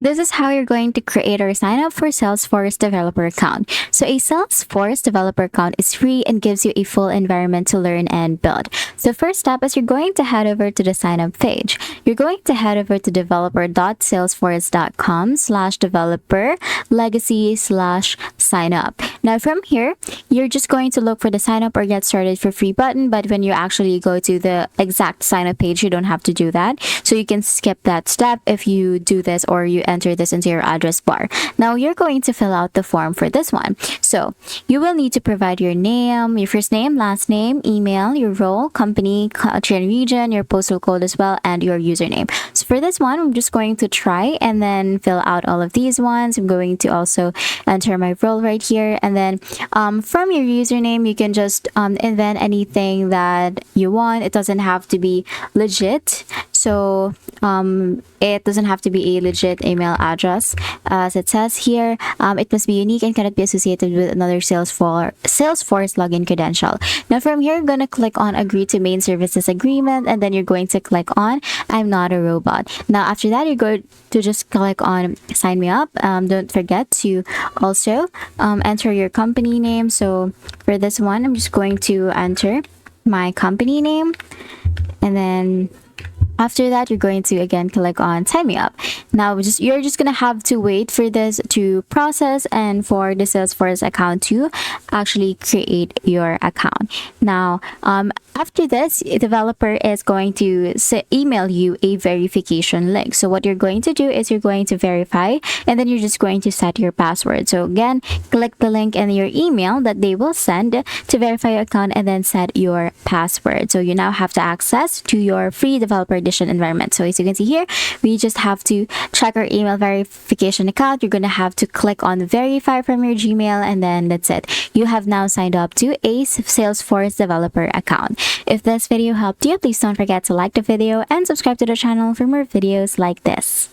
This is how you're going to create or sign up for Salesforce Developer account. So a Salesforce Developer account is free and gives you a full environment to learn and build. So first step is you're going to head over to the sign up page. You're going to head over to developer.salesforce.com/developer legacy/sign up. Now from here, you're just going to look for the sign up or get started for free button, but when you actually go to the exact sign up page, you don't have to do that. So you can skip that step if you do this or you enter this into your address bar. Now you're going to fill out the form for this one. So you will need to provide your name, your first name, last name, email, your role, company, country and region, your postal code as well, and your username. So for this one, I'm just going to try and then fill out all of these ones. I'm going to also enter my role right here. And then from your username, you can just invent anything that you want. It doesn't have to be legit. So it doesn't have to be a legit email address. As it says here, it must be unique and cannot be associated with another Salesforce login credential. Now from here, you're going to click on agree to main services agreement, and then you're going to click on I'm not a robot. Now after that, you're going to just click on sign me up. Don't forget to also enter your company name. So for this one, I'm just going to enter my company name, and then after that, you're going to again click on sign me up. Now you're just gonna have to wait for this to process and for the Salesforce account to actually create your account. Now after this, the developer is going to email you a verification link. So what you're going to do is you're going to verify, and then you're just going to set your password. So again, click the link in your email that they will send to verify your account, and then set your password. So you now have to access to your free developer edition environment. So as you can see here, we just have to check our email verification account. You're going to have to click on verify from your Gmail, and then that's it. You have now signed up to a Salesforce developer account. If this video helped you, please don't forget to like the video and subscribe to the channel for more videos like this.